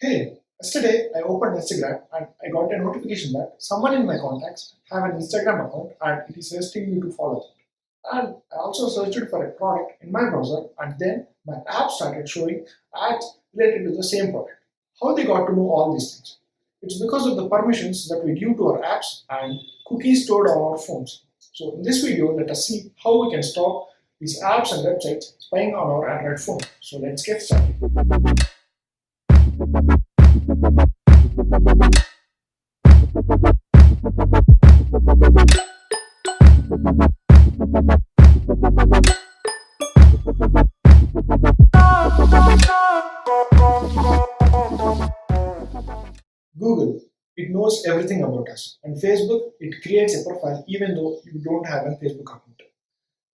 Hey, yesterday I opened Instagram and I got a notification that someone in my contacts have an Instagram account and it is suggesting me to follow them. And I also searched for a product in my browser and then my app started showing ads related to the same product. How they got to know all these things? It's because of the permissions that we give to our apps and cookies stored on our phones. So in this video, let us see how we can stop these apps and websites spying on our Android phone. So let's get started. Google, it knows everything about us. And Facebook, it creates a profile even though you don't have a Facebook account.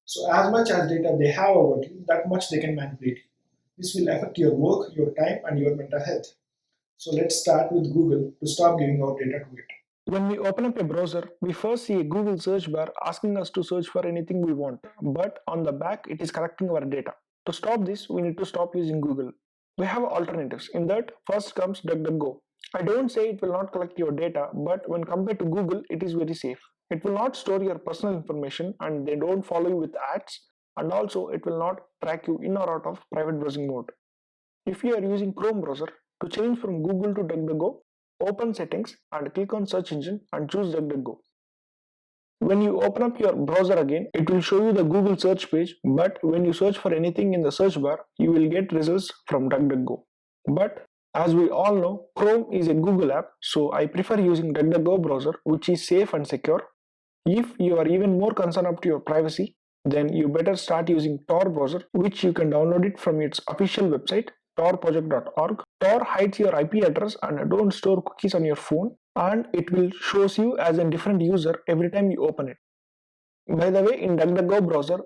So as much as data they have about you, that much they can manipulate you. This will affect your work, your time, and your mental health. So let's start with Google to stop giving our data to it. When we open up a browser, we first see a Google search bar asking us to search for anything we want, but on the back it is collecting our data. To stop this, we need to stop using Google. We have alternatives. In that, first comes DuckDuckGo. I don't say it will not collect your data, but when compared to Google, it is very safe. It will not store your personal information and they don't follow you with ads, and also it will not track you in or out of private browsing mode. If you are using Chrome browser, to change from Google to DuckDuckGo, open settings and click on search engine and choose DuckDuckGo. When you open up your browser again, it will show you the Google search page, but when you search for anything in the search bar, you will get results from DuckDuckGo. But as we all know, Chrome is a Google app, so I prefer using DuckDuckGo browser, which is safe and secure. If you are even more concerned about your privacy, then you better start using Tor browser, which you can download it from its official website, torproject.org. Tor hides your IP address and don't store cookies on your phone, and it will shows you as a different user every time you open it. By the way, in DuckDuckGo browser,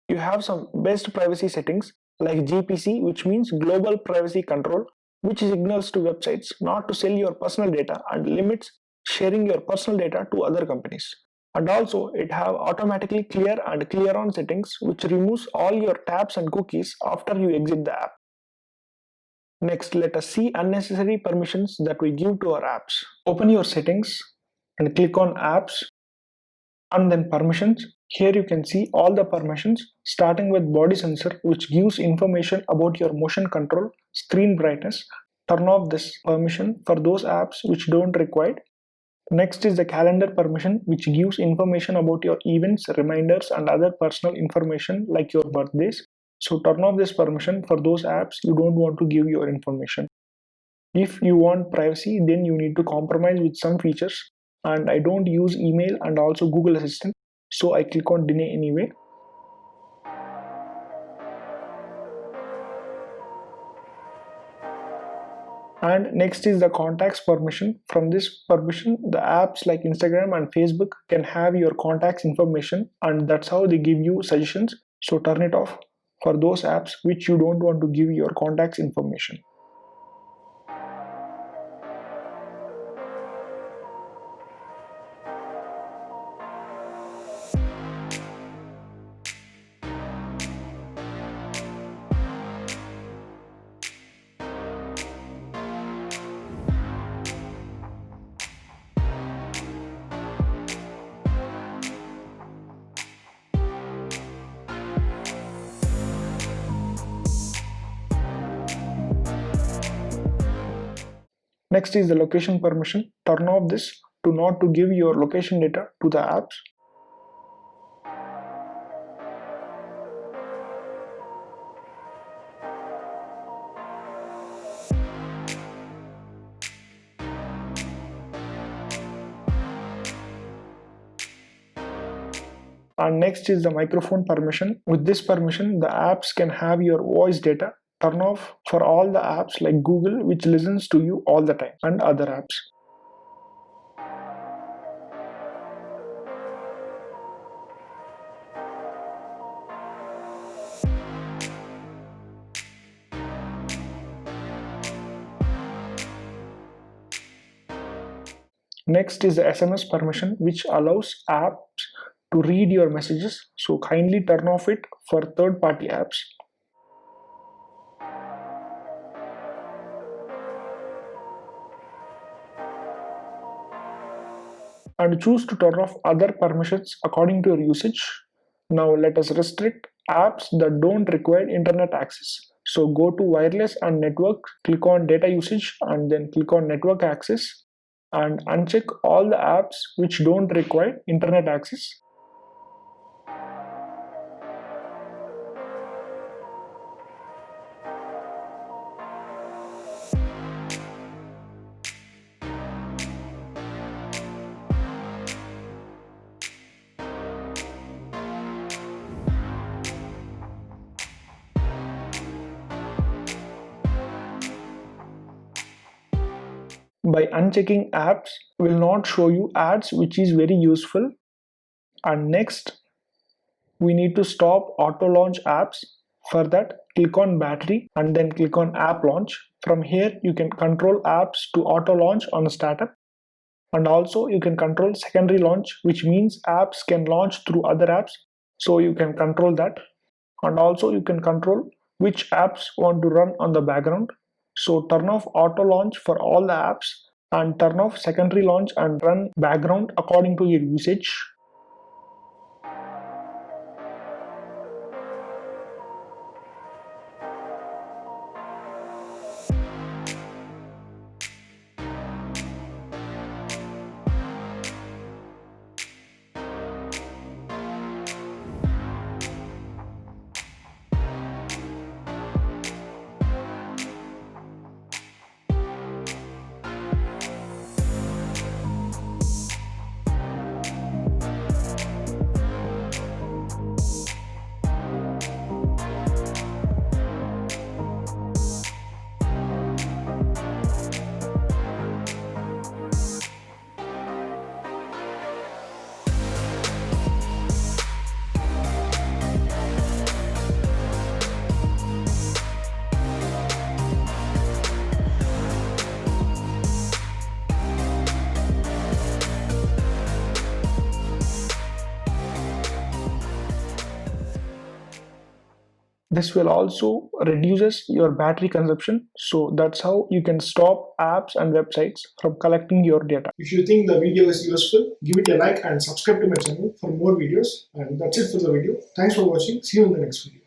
you have some best privacy settings like GPC, which means Global Privacy Control, which signals to websites not to sell your personal data and limits sharing your personal data to other companies. And also, it have automatically clear and clear on settings, which removes all your tabs and cookies after you exit the app. Next, let us see unnecessary permissions that we give to our apps. Open your settings and click on apps and then permissions. Here you can see all the permissions starting with body sensor, which gives information about your motion control, screen brightness. Turn off this permission for those apps which don't require it. Next is the calendar permission, which gives information about your events, reminders, and other personal information like your birthdays. So turn off this permission for those apps you don't want to give your information. If you want privacy, then you need to compromise with some features. And I don't use email and also Google Assistant, so I click on deny anyway. And next is the contacts permission. From this permission, the apps like Instagram and Facebook can have your contacts information, and that's how they give you suggestions. So turn it off for those apps which you don't want to give your contacts information. Next is the location permission. Turn off this to not to give your location data to the apps. And next is the microphone permission. With this permission, the apps can have your voice data. Turn off for all the apps like Google, which listens to you all the time, and other apps. Next is the SMS permission, which allows apps to read your messages. So kindly turn off it for third-party apps. and choose to turn off other permissions according to your usage. Now let us restrict apps that don't require internet access. So go to wireless and network, click on data usage and then click on network access and uncheck all the apps which don't require internet access. By unchecking apps will not show you ads, which is very useful. And next we need to stop auto launch apps. For that, click on battery and then click on app launch. From here you can control apps to auto launch on startup, and also you can control secondary launch, which means apps can launch through other apps, so you can control that. And also you can control which apps want to run on the background. So turn off auto launch for all the apps and turn off secondary launch and run background according to your usage. This will also reduces your battery consumption. So that's how you can stop apps and websites from collecting your data. If you think the video is useful, give it a like and subscribe to my channel for more videos. And that's it for the video. Thanks for watching. See you in the next video.